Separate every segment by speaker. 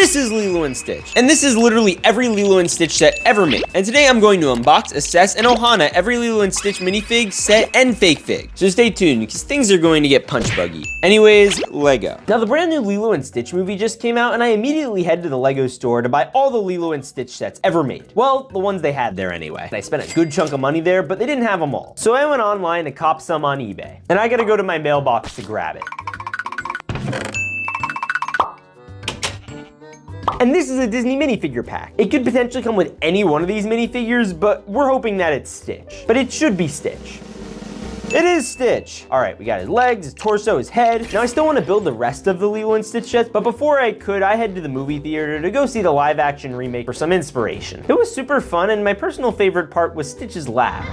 Speaker 1: This is Lilo and Stitch, and this is literally every Lilo and Stitch set ever made. And today I'm going to unbox, assess, and ohana every Lilo and Stitch minifig, set, and fake fig. So stay tuned, because things are going to get punch buggy. Anyways, Lego. Now the brand new Lilo and Stitch movie just came out, and I immediately head to the Lego store to buy all the Lilo and Stitch sets ever made. Well, the ones they had there anyway. I spent a good chunk of money there, but they didn't have them all. So I went online to cop some on eBay. And I gotta go to my mailbox to grab it. And this is a Disney minifigure pack. It could potentially come with any one of these minifigures, but we're hoping that it's Stitch. But it should be Stitch. It is Stitch. All right, we got his legs, his torso, his head. Now I still want to build the rest of the Lilo and Stitch sets, but before I could, I head to the movie theater to go see the live action remake for some inspiration. It was super fun, and my personal favorite part was Stitch's laugh.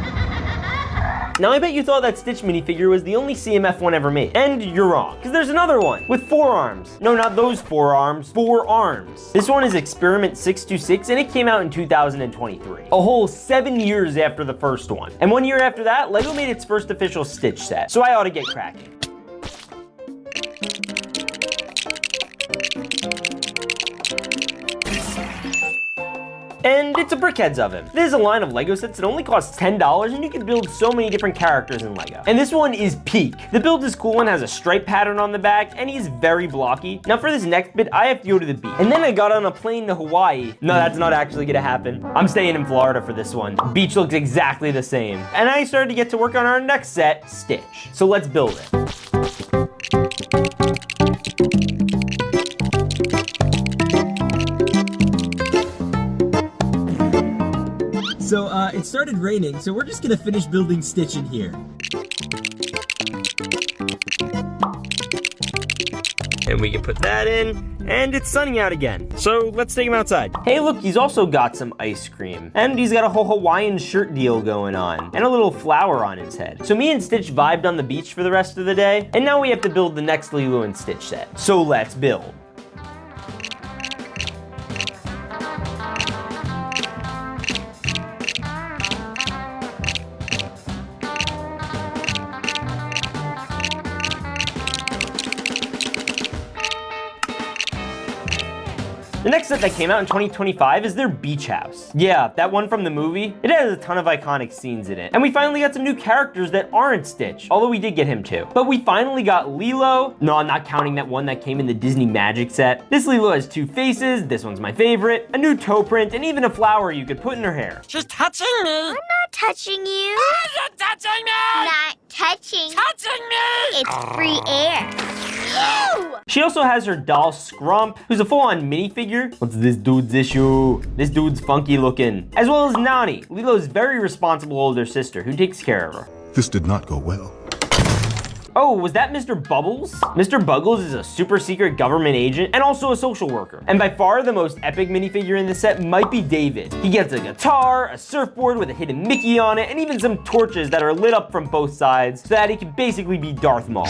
Speaker 1: Now I bet you thought that Stitch minifigure was the only CMF one ever made. And you're wrong, because there's another one with 4 arms. No, not those 4 arms, 4 arms. This one is Experiment 626, and it came out in 2023. A whole 7 years after the first one. And 1 year after that, LEGO made its first official Stitch set, so I ought to get cracking. And it's a Brickheads of him. There's a line of LEGO sets that only costs $10, and you can build so many different characters in LEGO. And this one is peak. The build is cool and has a stripe pattern on the back, and he's very blocky. Now for this next bit, I have to go to the beach. And then I got on a plane to Hawaii. No, that's not actually gonna happen. I'm staying in Florida for this one. Beach looks exactly the same. And I started to get to work on our next set, Stitch. So let's build it.
Speaker 2: So it started raining, so we're just gonna finish building Stitch in here.
Speaker 1: And we can put that in, and it's sunny out again. So let's take him outside. Hey look, he's also got some ice cream. And he's got a whole Hawaiian shirt deal going on, and a little flower on his head. So me and Stitch vibed on the beach for the rest of the day, and now we have to build the next Lilo and Stitch set. So let's build. The next set that came out in 2025 is their beach house. Yeah, that one from the movie. It has a ton of iconic scenes in it. And we finally got some new characters that aren't Stitch, although we did get him too. But we finally got Lilo. No, I'm not counting that one that came in the Disney Magic set. This Lilo has 2 faces, this one's my favorite, a new toe print, and even a flower you could put in her hair.
Speaker 3: She's touching me.
Speaker 4: I'm not touching you.
Speaker 3: You're touching me.
Speaker 4: Not touching.
Speaker 3: Touching me.
Speaker 4: It's free air. Ew!
Speaker 1: She also has her doll Scrump, who's a full-on minifigure. What's this dude's issue? This dude's funky looking. As well as Nani, Lilo's very responsible older sister who takes care of her.
Speaker 5: This did not go well.
Speaker 1: Oh, was that Mr. Bubbles? Mr. Buggles is a super secret government agent and also a social worker. And by far the most epic minifigure in the set might be David. He gets a guitar, a surfboard with a hidden Mickey on it, and even some torches that are lit up from both sides so that he can basically be Darth Maul.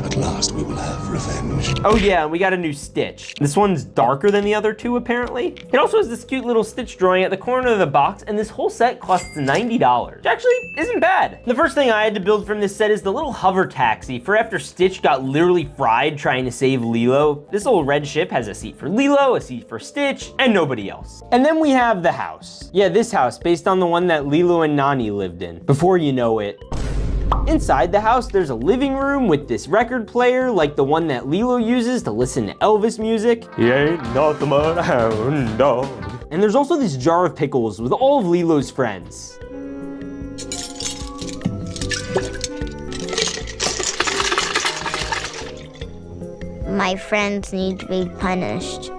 Speaker 5: At last we will have revenge.
Speaker 1: Oh yeah, and we got a new Stitch. This one's darker than the other 2 apparently. It also has this cute little Stitch drawing at the corner of the box, and this whole set costs $90, which actually isn't bad. The first thing I had to build from this set is the little hover taxi for after Stitch got literally fried trying to save Lilo. This little red ship has a seat for Lilo, a seat for Stitch, and nobody else. And then we have the house. Yeah, this house, based on the one that Lilo and Nani lived in. Before you know it. Inside the house, there's a living room with this record player like the one that Lilo uses to listen to Elvis music. He ain't nothing but a hound dog. And there's also this jar of pickles with all of Lilo's friends.
Speaker 4: My friends need to be punished.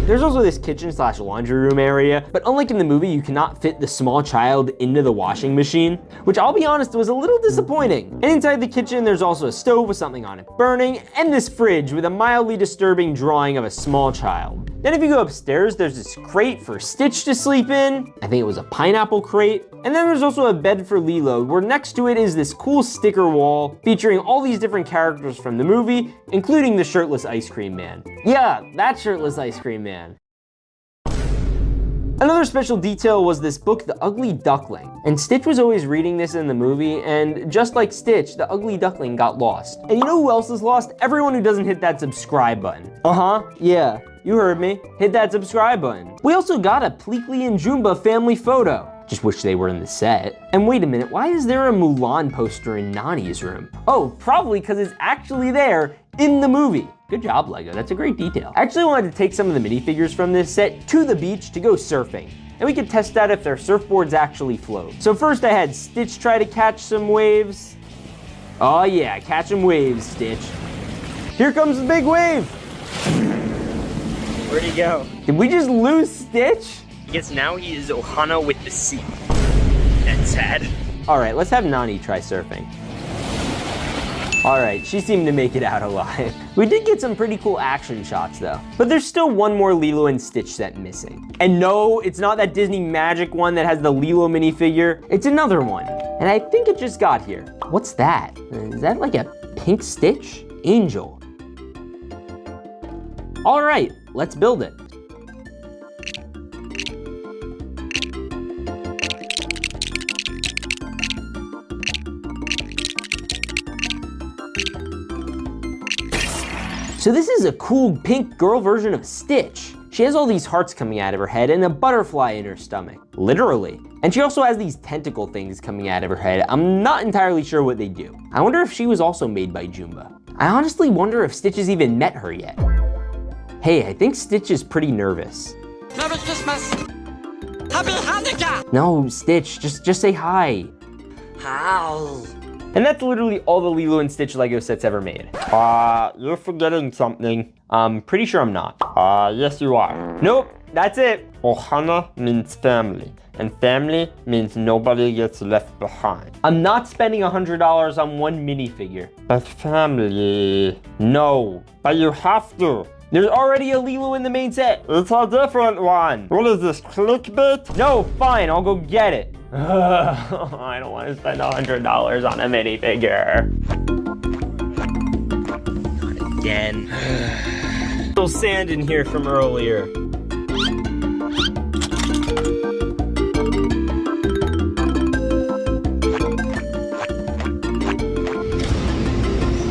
Speaker 1: There's also this kitchen / laundry room area, but unlike in the movie, you cannot fit the small child into the washing machine, which I'll be honest was a little disappointing. And inside the kitchen, there's also a stove with something on it burning, and this fridge with a mildly disturbing drawing of a small child. Then if you go upstairs, there's this crate for Stitch to sleep in. I think it was a pineapple crate. And then there's also a bed for Lilo, where next to it is this cool sticker wall featuring all these different characters from the movie, including the shirtless ice cream man. Yeah, that shirtless ice cream man. Another special detail was this book, The Ugly Duckling. And Stitch was always reading this in the movie, and just like Stitch, the Ugly Duckling got lost. And you know who else is lost? Everyone who doesn't hit that subscribe button. Yeah, you heard me. Hit that subscribe button. We also got a Pleakley and Jumba family photo. Just wish they were in the set. And wait a minute, why is there a Mulan poster in Nani's room? Oh, probably because it's actually there in the movie. Good job, Lego, that's a great detail. I actually wanted to take some of the minifigures from this set to the beach to go surfing. And we could test out if their surfboards actually float. So first I had Stitch try to catch some waves. Oh yeah, catch some waves, Stitch. Here comes the big wave.
Speaker 2: Where'd he go?
Speaker 1: Did we just lose Stitch?
Speaker 2: I guess now he is Ohana with the sea. That's sad.
Speaker 1: All right, let's have Nani try surfing. All right, she seemed to make it out alive. We did get some pretty cool action shots though, but there's still one more Lilo and Stitch set missing. And no, it's not that Disney Magic one that has the Lilo minifigure, it's another one. And I think it just got here. What's that? Is that like a pink Stitch? Angel. All right, let's build it. So this is a cool pink girl version of Stitch. She has all these hearts coming out of her head and a butterfly in her stomach, literally. And she also has these tentacle things coming out of her head. I'm not entirely sure what they do. I wonder if she was also made by Jumba. I honestly wonder if Stitch has even met her yet. Hey, I think Stitch is pretty nervous.
Speaker 3: Merry Christmas. Happy Hanukkah.
Speaker 1: No, Stitch, just say hi.
Speaker 3: How?
Speaker 1: And that's literally all the Lilo and Stitch Lego sets ever made.
Speaker 6: You're forgetting something.
Speaker 1: I'm pretty sure I'm not.
Speaker 6: Yes you are.
Speaker 1: Nope, that's it.
Speaker 6: Ohana means family, and family means nobody gets left behind.
Speaker 1: I'm not spending $100 on one minifigure.
Speaker 6: But family...
Speaker 1: No.
Speaker 6: But you have to.
Speaker 1: There's already a Lilo in the main set.
Speaker 6: It's a different one. What is this, clickbait?
Speaker 1: No, fine, I'll go get it. I don't want to spend $100 on a minifigure. Not again. Little sand in here from earlier.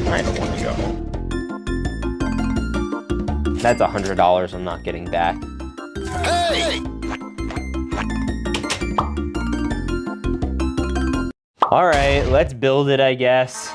Speaker 1: I don't want to go. That's $100 I'm not getting back.
Speaker 5: Hey!
Speaker 1: All right, let's build it, I guess.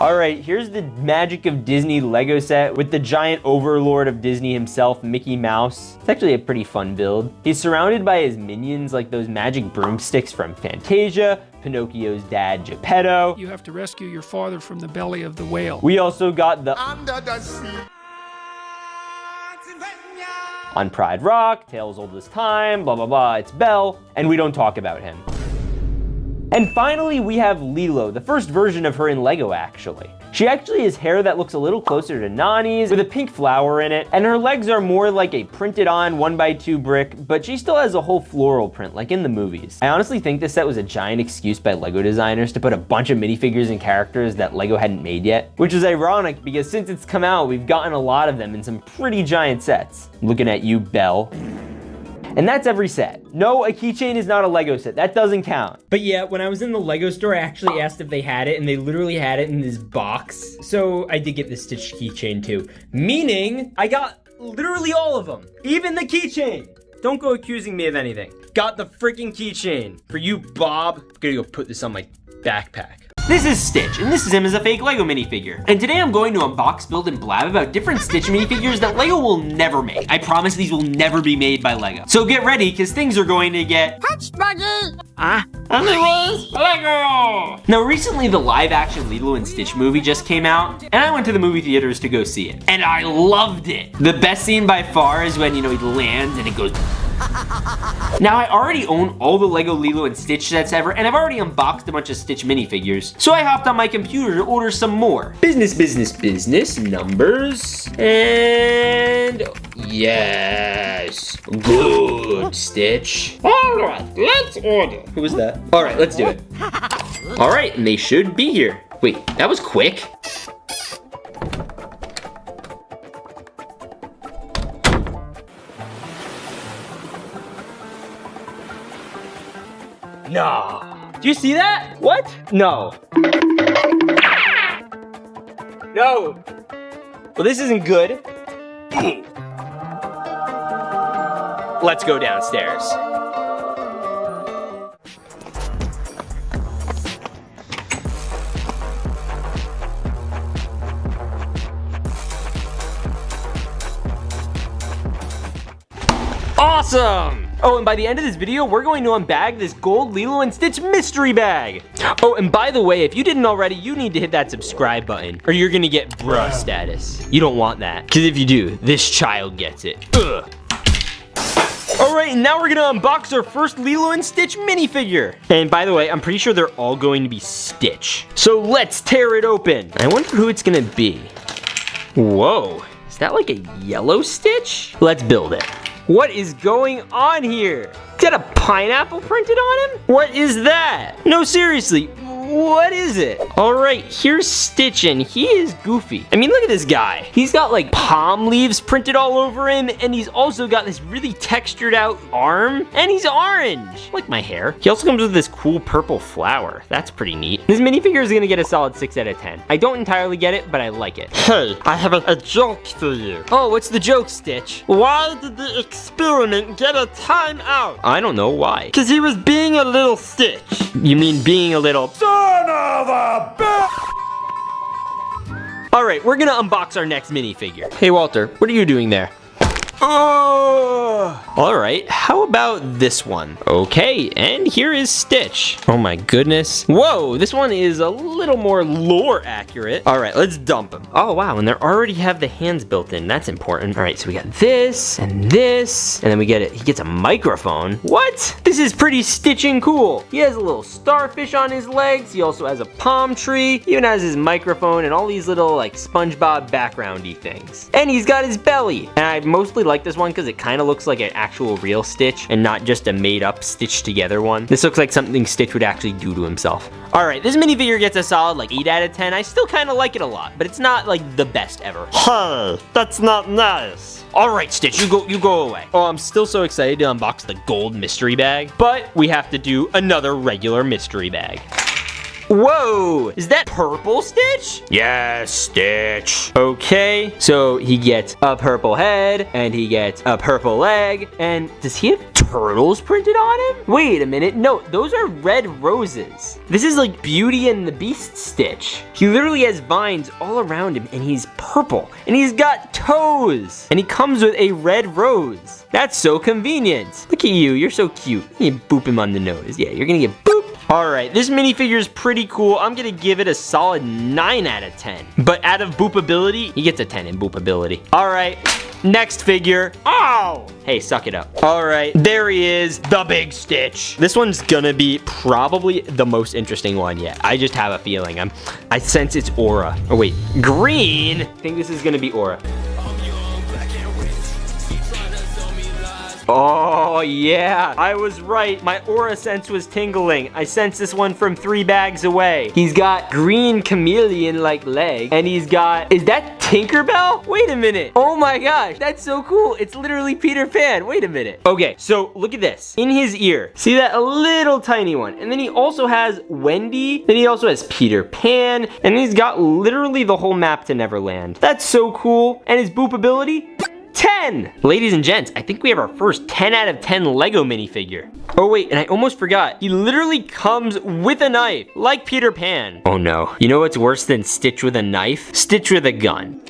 Speaker 1: All right, here's the Magic of Disney Lego set with the giant overlord of Disney himself, Mickey Mouse. It's actually a pretty fun build. He's surrounded by his minions like those magic broomsticks from Fantasia, Pinocchio's dad, Geppetto.
Speaker 7: You have to rescue your father from the belly of the whale.
Speaker 1: We also got the
Speaker 5: Under the sea.
Speaker 1: on Pride Rock, Tales Old as Time, blah, blah, blah, it's Belle, and we don't talk about him. And finally, we have Lilo, the first version of her in Lego, actually. She actually has hair that looks a little closer to Nani's with a pink flower in it, and her legs are more like a printed on 1x2 brick, but she still has a whole floral print like in the movies. I honestly think this set was a giant excuse by Lego designers to put a bunch of minifigures and characters that Lego hadn't made yet, which is ironic because since it's come out, we've gotten a lot of them in some pretty giant sets. Looking at you, Belle. And that's every set. No, a keychain is not a Lego set. That doesn't count. But yeah, when I was in the Lego store, I actually asked if they had it, and they literally had it in this box. So I did get the Stitch keychain too. Meaning, I got literally all of them. Even the keychain. Don't go accusing me of anything. Got the freaking keychain. For you, Bob. I'm gonna go put this on my backpack. This is Stitch, and this is him as a fake Lego minifigure. And today I'm going to unbox, build, and blab about different Stitch minifigures that Lego will never make. I promise these will never be made by Lego. So get ready, because things are going to get... Anyways, Lego! Now recently the live-action Lilo and Stitch movie just came out, and I went to the movie theaters to go see it. And I loved it! The best scene by far is when, you know, he lands and it goes... Now, I already own all the Lego Lilo and Stitch sets ever, and I've already unboxed a bunch of Stitch minifigures. So I hopped on my computer to order some more. Business, business, business, numbers, and yes, good, Stitch. All right, let's order. Who was that? All right, let's do it. All right, and they should be here. Wait, that was quick. No. Do you see that? What? No. No. Well, this isn't good. Let's go downstairs. Awesome! Oh, and by the end of this video, we're going to unbag this gold Lilo and Stitch mystery bag. Oh, and by the way, if you didn't already, you need to hit that subscribe button, or you're gonna get bruh status. You don't want that, because if you do, this child gets it. Ugh. All right, now we're gonna unbox our first Lilo and Stitch minifigure. And by the way, I'm pretty sure they're all going to be Stitch. So let's tear it open. I wonder who it's gonna be. Whoa, is that like a yellow Stitch? Let's build it. What is going on here? Is that a pineapple printed on him? What is that? No, seriously, what is it? All right, here's Stitch, and he is goofy. I mean, look at this guy. He's got like palm leaves printed all over him, and he's also got this really textured out arm, and he's orange, like my hair. He also comes with this cool purple flower. That's pretty neat. This minifigure is gonna get a solid 6 out of 10. I don't entirely get it, but I like it.
Speaker 6: Hey, I have a joke for you.
Speaker 1: Oh, what's the joke, Stitch?
Speaker 6: Why did the experiment get a timeout?
Speaker 1: I don't know why.
Speaker 6: Because he was being a little Stitch.
Speaker 1: You mean being a little son of a bitch? All right, we're gonna unbox our next minifigure. Hey, Walter, what are you doing there? All right, how about this one? Okay, and here is Stitch. Oh my goodness. Whoa, this one is a little more lore accurate. All right, let's dump him. Oh wow, and they already have the hands built in. That's important. All right, so we got this, and then we get it. He gets a microphone. What? This is pretty Stitching cool. He has a little starfish on his legs. He also has a palm tree. He even has his microphone and all these little like SpongeBob backgroundy things. And he's got his belly. And I mostly like this one because it kind of looks like an actual real Stitch and not just a made up stitched together one. This looks like something Stitch would actually do to himself. All right, this minifigure gets a solid like 8 out of 10. I still kind of like it a lot, but it's not like the best ever.
Speaker 6: Hey, that's not nice.
Speaker 1: All right, Stitch, you go away. Oh, I'm still so excited to unbox the gold mystery bag, but we have to do another regular mystery bag. Whoa, is that purple Stitch? Yes, Stitch. Okay, so he gets a purple head, and he gets a purple leg, and does he have turtles printed on him? Wait a minute, no, those are red roses. This is like Beauty and the Beast Stitch. He literally has vines all around him, and he's purple, and he's got toes, and he comes with a red rose. That's so convenient. Look at you, you're so cute. You boop him on the nose. Yeah, you're gonna get booped. All right, this minifigure is pretty cool. I'm gonna give it a solid 9 out of 10. But out of boopability, he gets a 10 in boopability. All right, next figure. Oh! Hey, suck it up. All right, there he is, the big Stitch. This one's gonna be probably the most interesting one yet. I just have a feeling. I sense its aura. Oh wait, green? I think this is gonna be aura. Oh yeah, I was right. My aura sense was tingling. I sensed this one from 3 bags away. He's got green chameleon-like leg, and he's got, is that Tinkerbell? Wait a minute. Oh my gosh, that's so cool. It's literally Peter Pan. Wait a minute. Okay, so look at this. In his ear, see that? A little tiny one. And then he also has Wendy. Then he also has Peter Pan. And he's got literally the whole map to Neverland. That's so cool. And his boopability? 10! Ladies and gents, I think we have our first 10 out of 10 Lego minifigure. Oh wait, and I almost forgot. He literally comes with a knife, like Peter Pan. Oh no. You know what's worse than Stitch with a knife? Stitch with a gun.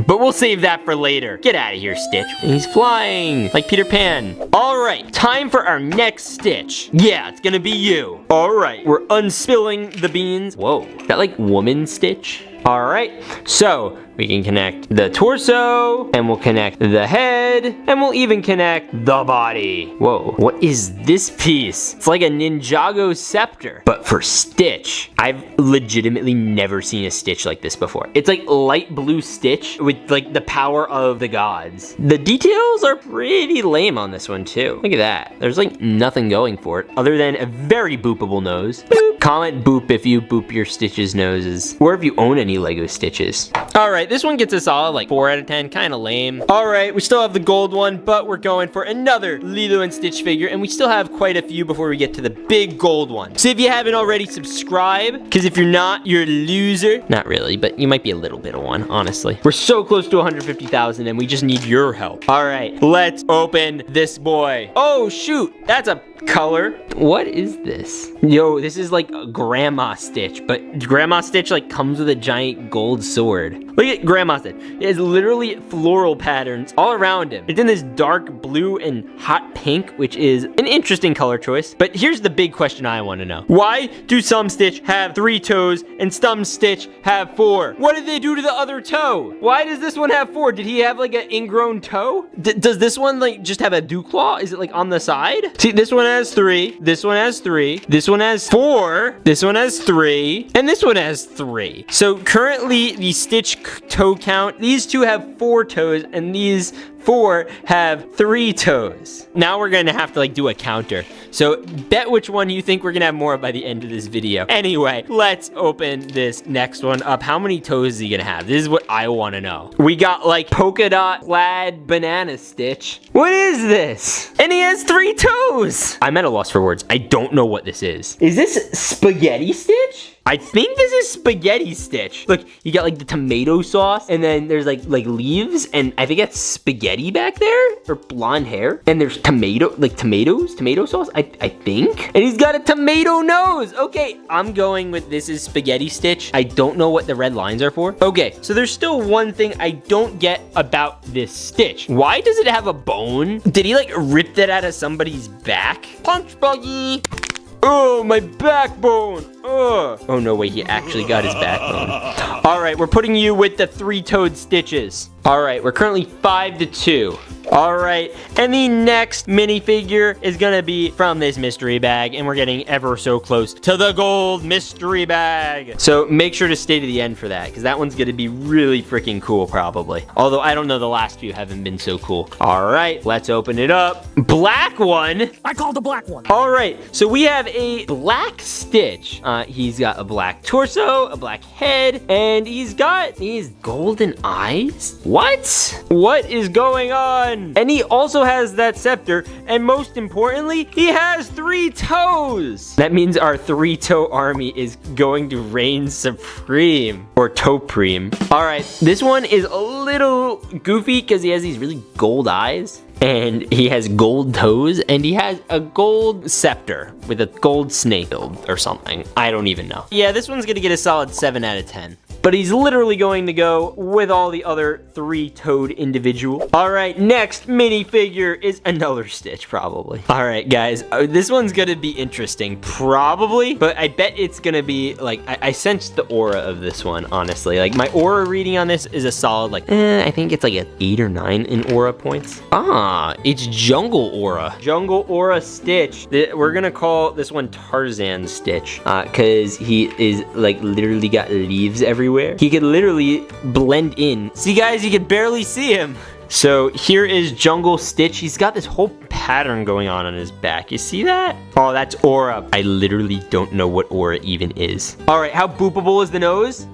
Speaker 1: But we'll save that for later. Get out of here, Stitch. He's flying, like Peter Pan. All right, time for our next Stitch. Yeah, it's gonna be you. All right, we're unspilling the beans. Whoa, is that like woman Stitch? All right, so we can connect the torso, and we'll connect the head, and we'll even connect the body. Whoa, what is this piece? It's like a Ninjago scepter, but for Stitch. I've legitimately never seen a Stitch like this before. It's like light blue Stitch with like the power of the gods. The details are pretty lame on this one too. Look at that. There's like nothing going for it other than a very boopable nose. Boop. Comment boop if you boop your Stitch's noses, or if you own any Lego Stitches. All right, this one gets a solid like 4 out of 10, kind of lame. All right, we still have the gold one, but we're going for another Lilo and Stitch figure, and we still have quite a few before we get to the big gold one. So if you haven't already, subscribe, because if you're not, you're a loser. Not really, but you might be a little bit of one, honestly. We're so close to 150,000, and we just need your help. All right, let's open this boy. Oh, shoot, that's a color. What is this? Yo, this is like a Grandma Stitch, but Grandma Stitch like comes with a giant gold sword. Look at Grandma Stitch. It has literally floral patterns all around him. It's in this dark blue and hot pink, which is an interesting color choice. But here's the big question I want to know. Why do some Stitch have 3 toes and some Stitch have 4? What did they do to the other toe? Why does this one have 4? Did he have like an ingrown toe? Does this one like just have a dew claw? Is it like on the side? See, this one has 3, this one has 3, this one has 4, this one has 3, and this one has 3. So currently the Stitch toe count, these two have 4 toes and these 4 have 3 toes. Now we're gonna have to like do a counter. So bet which one you think we're gonna have more by the end of this video. Anyway, let's open this next one up. How many toes is he gonna have? This is what I wanna know. We got like polka dot plaid banana Stitch. What is this? And he has 3 toes. I'm at a loss for words. I don't know what this is. Is this Spaghetti Stitch? I think this is Spaghetti Stitch. Look, you got like the tomato sauce, and then there's like leaves, and I think that's spaghetti back there, or blonde hair. And there's tomato sauce, I think. And he's got a tomato nose. Okay, I'm going with this is Spaghetti Stitch. I don't know what the red lines are for. Okay, so there's still one thing I don't get about this Stitch. Why does it have a bone? Did he like rip that out of somebody's back? Punch buggy. Oh, my backbone. Oh no, wait, he actually got his backbone. All right, we're putting you with the 3-toed Stitches. All right, we're currently 5-2. All right, and the next minifigure is gonna be from this mystery bag, and we're getting ever so close to the gold mystery bag. So make sure to stay to the end for that, because that one's gonna be really freaking cool, probably. Although I don't know, the last few haven't been so cool. All right, let's open it up. Black one.
Speaker 7: I called the black one.
Speaker 1: All right, so we have a black Stitch. He's got a black torso, a black head, and he's got these golden eyes. What? What is going on? And he also has that scepter, and most importantly, he has 3 toes. That means our 3-toe army is going to reign supreme, or toe-preme. All right, this one is a little goofy because he has these really gold eyes, and he has gold toes, and he has a gold scepter with a gold snake build or something. I don't even know. Yeah, this one's gonna get a solid 7 out of 10. But he's literally going to go with all the other 3-toed individual. All right, next minifigure is another Stitch, probably. All right, guys, this one's gonna be interesting, probably, but I bet it's gonna be, like, I sense the aura of this one, honestly. Like, my aura reading on this is a solid, like, I think it's like an 8 or 9 in aura points. Ah, it's Jungle Aura. Jungle Aura Stitch. We're gonna call this one Tarzan Stitch, because he is, like, literally got leaves everywhere. He could literally blend in. See, guys, you could barely see him. So here is Jungle Stitch. He's got this whole pattern going on his back. You see that? Oh, that's aura. I literally don't know what aura even is. All right, how boopable is the nose?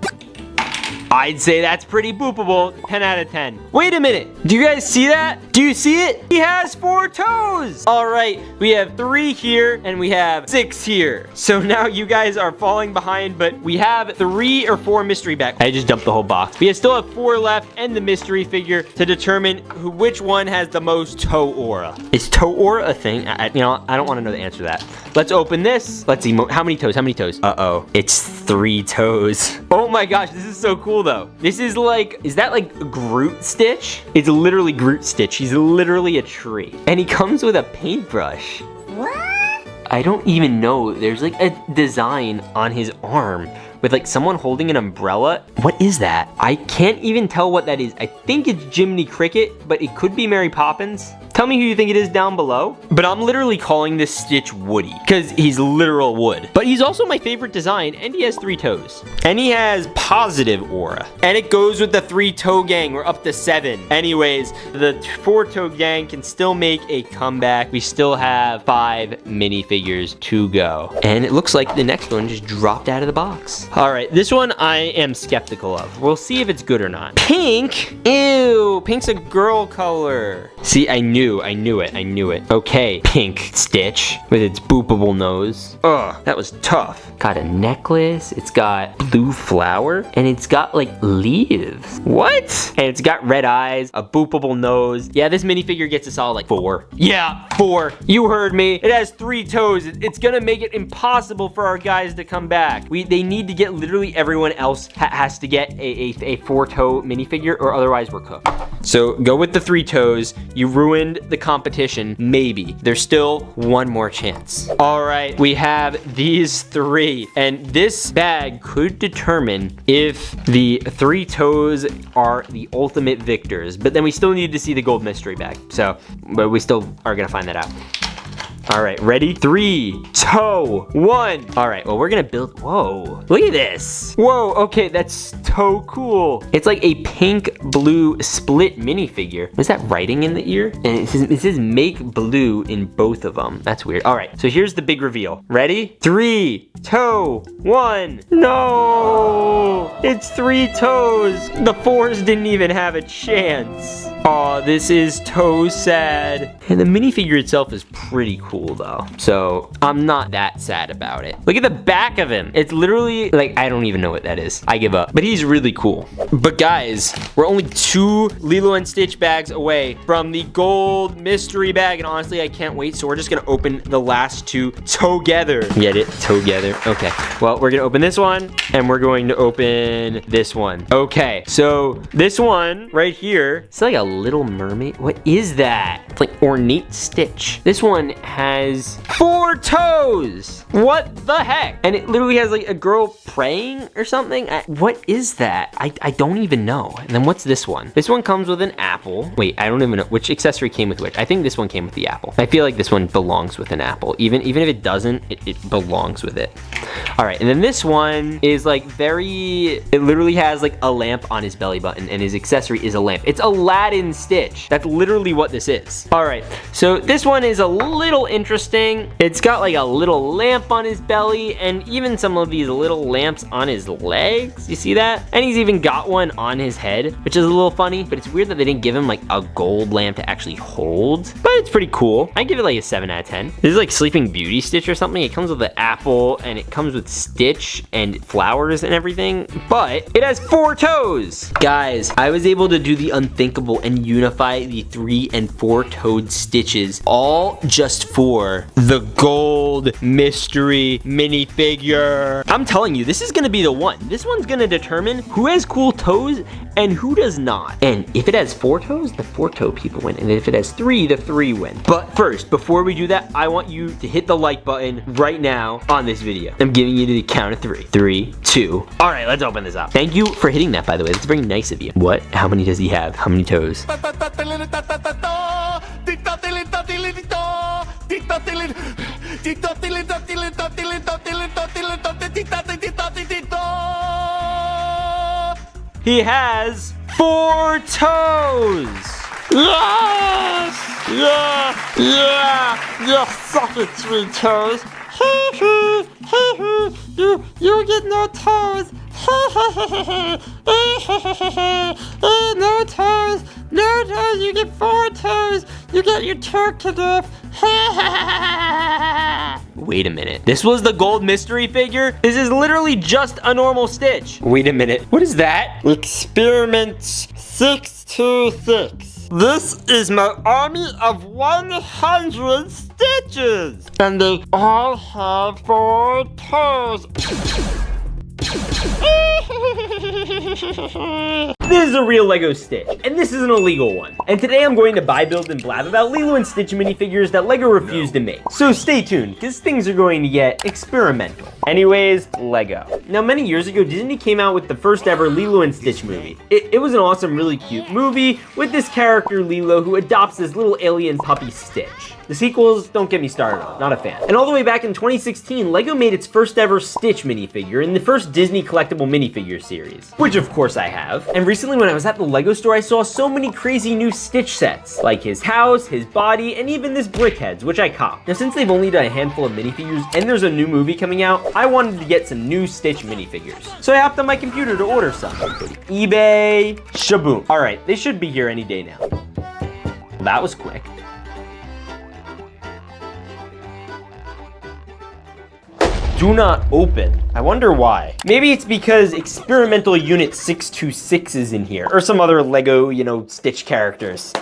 Speaker 1: I'd say that's pretty boopable. 10 out of 10. Wait a minute. Do you guys see that? Do you see it? He has 4 toes. All right, we have 3 here and we have 6 here. So now you guys are falling behind, but we have 3 or 4 mystery bags. I just dumped the whole box. We still have 4 left and the mystery figure to determine which one has the most toe aura. Is toe aura a thing? I don't want to know the answer to that. Let's open this. Let's see, how many toes? How many toes? Uh-oh, it's 3 toes. Oh my gosh, this is so cool though. This is like, is that like Groot Stitch? It's literally Groot Stitch. He's literally a tree. And he comes with a paintbrush. What? I don't even know. There's like a design on his arm with like someone holding an umbrella. What is that? I can't even tell what that is. I think it's Jiminy Cricket, but it could be Mary Poppins. Tell me who you think it is down below. But I'm literally calling this Stitch Woody because he's literal wood. But he's also my favorite design, and he has 3 toes. And he has positive aura. And it goes with the 3-toe gang. We're up to 7. Anyways, the 4-toe gang can still make a comeback. We still have 5 minifigures to go. And it looks like the next one just dropped out of the box. All right, this one I am skeptical of. We'll see if it's good or not. Pink? Ew, pink's a girl color. See, I knew it. Okay, pink Stitch with its boopable nose. Ugh, that was tough. Got a necklace, it's got blue flower, and it's got like leaves. What? And it's got red eyes, a boopable nose. Yeah, this minifigure gets us all like 4. Yeah, 4. You heard me. It has 3 toes. It's gonna make it impossible for our guys to come back. They need to get literally everyone else has to get a 4-toe minifigure, or otherwise we're cooked. So go with the 3 toes. You ruined the competition, maybe. There's still one more chance. All right, we have these 3, and this bag could determine if the 3 toes are the ultimate victors, but then we still need to see the gold mystery bag. So, but we still are gonna find that out. All right, ready? 3, 2, 1. All right, well, we're gonna build, whoa, look at this. Whoa, okay, that's so cool. It's like a pink blue split minifigure. Was that writing in the ear? And it says make blue in both of them. That's weird. All right, so here's the big reveal. Ready? 3, 2, 1. No, it's 3 toes. The 4s didn't even have a chance. Aw, this is so sad. And the minifigure itself is pretty cool though. So I'm not that sad about it. Look at the back of him. It's literally like, I don't even know what that is. I give up. But he's really cool. But guys, we're only 2 Lilo and Stitch bags away from the gold mystery bag. And honestly, I can't wait. So we're just gonna open the last 2 together. Get it? Together. Okay. Well, we're gonna open this one and we're going to open this one. Okay. So this one right here, it's like a Little Mermaid. What is that? It's like ornate Stitch. This one has 4 toes. What the heck? And it literally has like a girl praying or something. What is that? I don't even know. And then what's this one? This one comes with an apple. Wait, I don't even know which accessory came with which. I think this one came with the apple. I feel like this one belongs with an apple. Even if it doesn't, it belongs with it. All right, and then this one is like it literally has like a lamp on his belly button, and his accessory is a lamp. It's Aladdin Stitch. That's literally what this is. All right, so this one is a little interesting. It's got like a little lamp on his belly, and even some of these little lamps on his legs. You see that? And he's even got one on his head, which is a little funny, but it's weird that they didn't give him like a gold lamp to actually hold, but it's pretty cool. I give it like a 7 out of 10. This is like Sleeping Beauty Stitch or something. It comes with the apple, and it comes with Stitch and flowers and everything, but it has 4 toes. Guys, I was able to do the unthinkable and unify the 3 and 4-toed Stitches, all just for the gold mystery minifigure. I'm telling you, this is gonna be the one. This one's gonna determine who has cool toes and who does not. And if it has 4 toes, the 4-toe people win. And if it has 3, the 3 win. But first, before we do that, I want you to hit the like button right now on this video. I'm giving you the count of 3. 3, 2. All right, let's open this up. Thank you for hitting that, by the way. That's very nice of you. What? How many does he have? How many toes? He has 4 toes. Yes! Yeah! Yeah! You suck it, 3 toes. You get no toes. No toes. No toes. You get 4 toes. You get your turkey off. Wait a minute. This was the gold mystery figure? This is literally just a normal Stitch. Wait a minute. What is that? Experiment 626. This is my army of 100 Stitches. And they all have 4 toes. This is a real Lego Stitch, and this is an illegal one. And today I'm going to buy, build, and blab about LILO and Stitch minifigures that Lego refused to make. So stay tuned, because things are going to get experimental. Anyways, Lego. Now, many years ago, Disney came out with the first ever LILO and Stitch movie. It was an awesome, really cute movie with this character, LILO, who adopts this little alien puppy, Stitch. The sequels, don't get me started on, not a fan. And all the way back in 2016, Lego made its first ever Stitch minifigure in the first Disney collectible minifigure series, which of course I have. And recently when I was at the Lego store, I saw so many crazy new Stitch sets, like his house, his body, and even this Brickheads, which I copped. Now since they've only done a handful of minifigures and there's a new movie coming out, I wanted to get some new Stitch minifigures. So I hopped on my computer to order some. eBay, shaboom. All right, they should be here any day now. That was quick. Do not open. I wonder why. Maybe it's because experimental unit 626 is in here, or some other Lego, Stitch characters.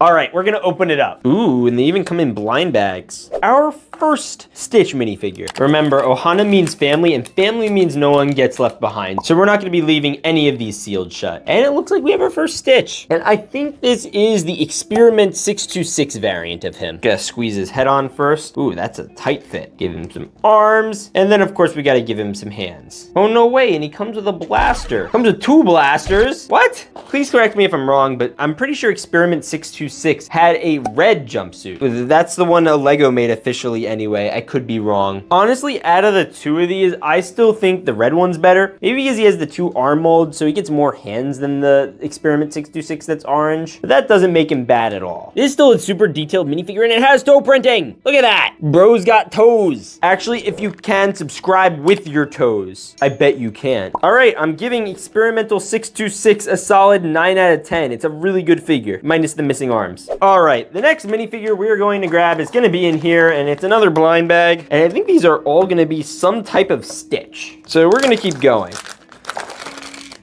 Speaker 1: All right, we're gonna open it up. Ooh, and they even come in blind bags. Our first Stitch minifigure. Remember, Ohana means family, and family means no one gets left behind. So we're not gonna be leaving any of these sealed shut. And it looks like we have our first Stitch. And I think this is the Experiment 626 variant of him. Gotta squeeze his head on first. Ooh, that's a tight fit. Give him some arms. And then of course we gotta give him some hands. Oh, no way, and he comes with a blaster. Comes with 2 blasters. What? Please correct me if I'm wrong, but I'm pretty sure Experiment 626 had a red jumpsuit. That's the one Lego made officially anyway. I could be wrong. Honestly, out of the 2 of these, I still think the red one's better. Maybe because he has the 2 arm molds, so he gets more hands than the Experiment 626 that's orange. But that doesn't make him bad at all. It is still a super detailed minifigure, and it has toe printing. Look at that. Bro's got toes. Actually, if you can subscribe with your toes, I bet you can. All right, I'm giving Experimental 626 a solid 9 out of 10. It's a really good figure, minus the missing arms. All right, the next minifigure we're going to grab is going to be in here, and it's another blind bag, and I think these are all going to be some type of Stitch. So we're going to keep going.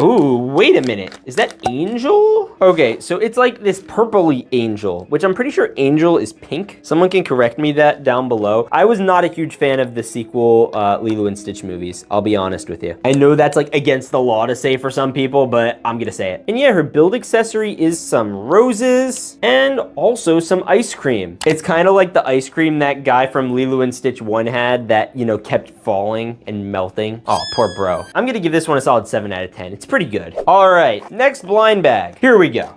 Speaker 1: Ooh, wait a minute. Is that Angel? Okay, so it's like this purpley Angel, which I'm pretty sure Angel is pink. Someone can correct me that down below. I was not a huge fan of the sequel LILO and Stitch movies. I'll be honest with you. I know that's like against the law to say for some people, but I'm gonna say it. And yeah, her build accessory is some roses and also some ice cream. It's kind of like the ice cream that guy from LILO and Stitch 1 had that, kept falling and melting. Oh, poor bro. I'm gonna give this one a solid 7 out of 10. It's pretty good. All right, next blind bag. Here we go.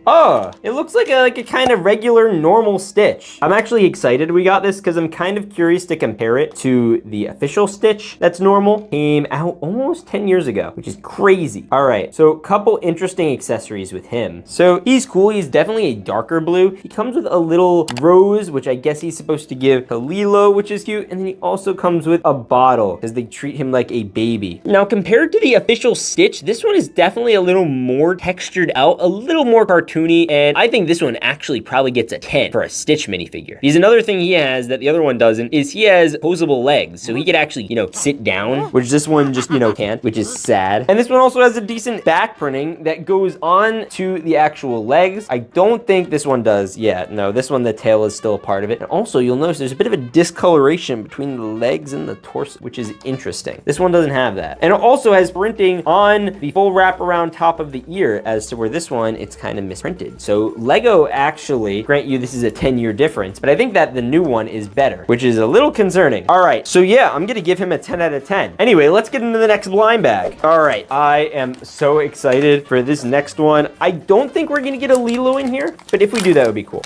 Speaker 1: Oh, it looks like a kind of regular normal Stitch. I'm actually excited we got this because I'm kind of curious to compare it to the official Stitch that's normal. Came out almost 10 years ago, which is crazy. All right, so a couple interesting accessories with him. So he's cool. He's definitely a darker blue. He comes with a little rose, which I guess he's supposed to give to LILO, which is cute. And then he also comes with a bottle because they treat him like a baby. Now, compared to the official Stitch, this one is definitely a little more textured out, a little more cartoony. And I think this one actually probably gets a 10 for a Stitch minifigure. Because another thing he has that the other one doesn't is he has opposable legs. So he could actually, sit down, which this one just, can't, which is sad. And this one also has a decent back printing that goes on to the actual legs. I don't think this one does. Yeah, no, this one, the tail is still a part of it. And also you'll notice there's a bit of a discoloration between the legs and the torso, which is interesting. This one doesn't have that. And it also has printing on the full wrap around top of the ear, as to where this one, it's kind of misprinted. So Lego actually, grant you this is a 10-year difference, but I think that the new one is better, which is a little concerning. All right, so yeah, I'm gonna give him a 10 out of 10. Anyway, let's get into the next blind bag. All right, I am so excited for this next one. I don't think we're gonna get a LILO in here, but if we do, that would be cool.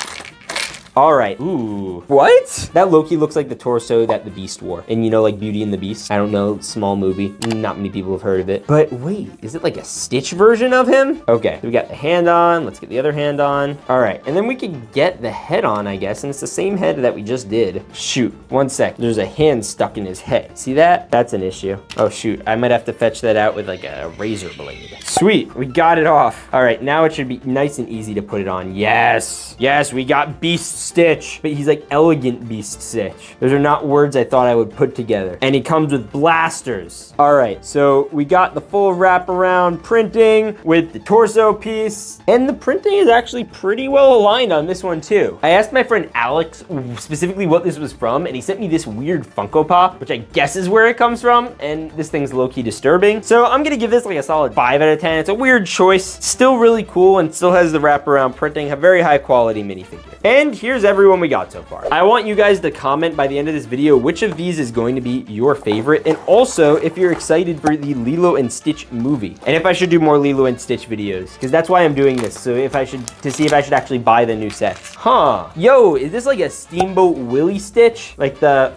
Speaker 1: All right. Ooh. What? That low-key looks like the torso that the Beast wore. And like Beauty and the Beast? I don't know, small movie. Not many people have heard of it. But wait, is it like a Stitch version of him? Okay, so we got the hand on. Let's get the other hand on. All right, and then we could get the head on, I guess. And it's the same head that we just did. Shoot, one sec. There's a hand stuck in his head. See that? That's an issue. Oh, shoot. I might have to fetch that out with like a razor blade. Sweet, we got it off. All right, now it should be nice and easy to put it on. Yes, we got Beast's Stitch, but he's like elegant beast Stitch. Those are not words I thought I would put together. And he comes with blasters. All right, so we got the full wraparound printing with the torso piece, and the printing is actually pretty well aligned on this one too. I asked my friend Alex specifically what this was from, and he sent me this weird Funko Pop, which I guess is where it comes from, and this thing's low-key disturbing. So I'm gonna give this like a solid 5 out of 10. It's a weird choice, still really cool, and still has the wraparound printing, a very high quality minifigure. And here's everyone we got so far. I want you guys to comment by the end of this video which of these is going to be your favorite, and also if you're excited for the Lilo and Stitch movie, and if I should do more Lilo and Stitch videos, because that's why I'm doing this, so to see if I should actually buy the new sets. Huh. Yo, is this like a Steamboat Willie Stitch? Like the...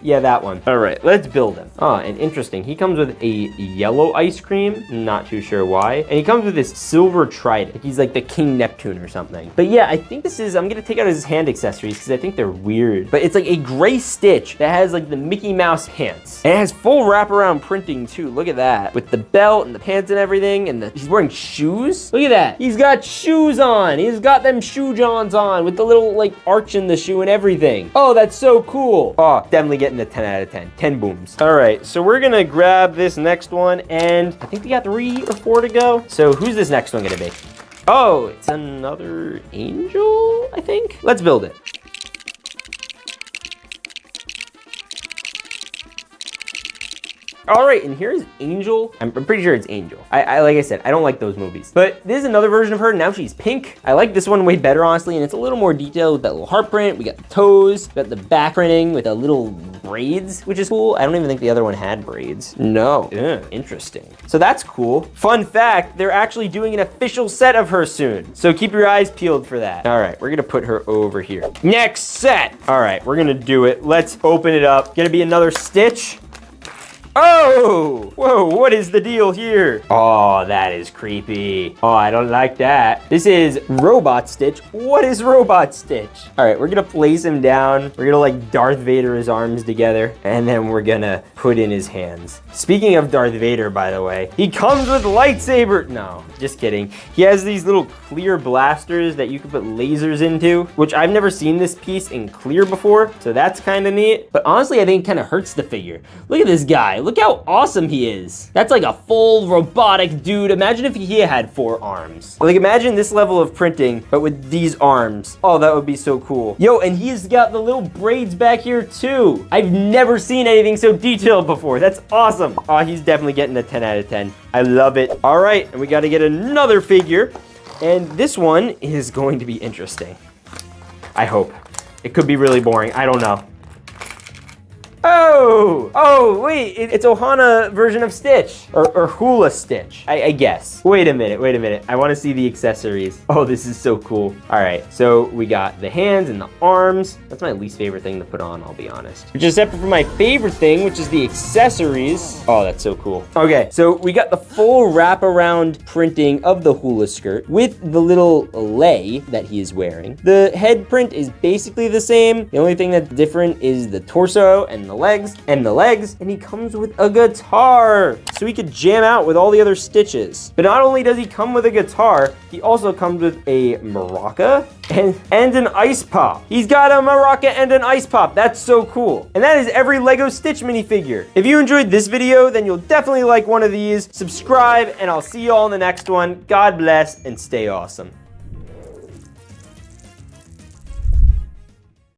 Speaker 1: Yeah, that one. All right, let's build him. Oh, and interesting, he comes with a yellow ice cream, not too sure why. And he comes with this silver trident. He's like the King Neptune or something. But yeah, I think this is, I'm gonna take out his hand accessories because I think they're weird. But it's like a gray Stitch that has like the Mickey Mouse pants. And it has full wraparound printing too, look at that. With the belt and the pants and everything, and he's wearing shoes. Look at that, he's got shoes on. He's got them shoe johns on with the little like arch in the shoe and everything. Oh, that's so cool. Oh, definitely getting a 10 out of 10. 10 booms. All right, so we're gonna grab this next one, and I think we got 3 or 4 to go. So who's this next one gonna be? Oh, it's another angel, I think. Let's build it. All right, and here's Angel. I'm pretty sure it's Angel. I like I said, I don't like those movies. But this is another version of her. Now she's pink. I like this one way better, honestly, and it's a little more detailed with that little heart print. We got the toes, we got the back printing with a little braids, which is cool. I don't even think the other one had braids. No. Interesting. So that's cool. Fun fact, they're actually doing an official set of her soon. So keep your eyes peeled for that. All right, we're gonna put her over here. Next set. All right, we're gonna do it. Let's open it up. Gonna be another Stitch. Oh, whoa, what is the deal here? Oh, that is creepy. Oh, I don't like that. This is Robot Stitch. What is Robot Stitch? All right, we're gonna place him down. We're gonna like Darth Vader his arms together, and then we're gonna put in his hands. Speaking of Darth Vader, by the way, he comes with lightsaber. No, just kidding. He has these little clear blasters that you can put lasers into, which I've never seen this piece in clear before, so that's kind of neat. But honestly, I think it kind of hurts the figure. Look at this guy. Look how awesome he is. That's like a full robotic dude. Imagine if he had 4 arms. Like imagine this level of printing, but with these arms. Oh, that would be so cool. Yo, and he's got the little braids back here too. I've never seen anything so detailed before. That's awesome. Oh, he's definitely getting a 10 out of 10. I love it. All right, and we got to get another figure. And this one is going to be interesting. I hope. It could be really boring. I don't know. Oh, wait, it's Ohana version of Stitch, or Hula Stitch, I guess. Wait a minute. I want to see the accessories. Oh, this is so cool. All right, so we got the hands and the arms. That's my least favorite thing to put on, I'll be honest. Which is separate from my favorite thing, which is the accessories. Oh, that's so cool. Okay, so we got the full wraparound printing of the hula skirt with the little lei that he is wearing. The head print is basically the same. The only thing that's different is the torso and the legs, and he comes with a guitar, so he could jam out with all the other Stitches. But not only does he come with a guitar, he also comes with a maraca and an ice pop. He's got a maraca and an ice pop. That's so cool. And that is every Lego Stitch minifigure. If you enjoyed this video, then you'll definitely like one of these. Subscribe, and I'll see you all in the next one. God bless, and stay awesome.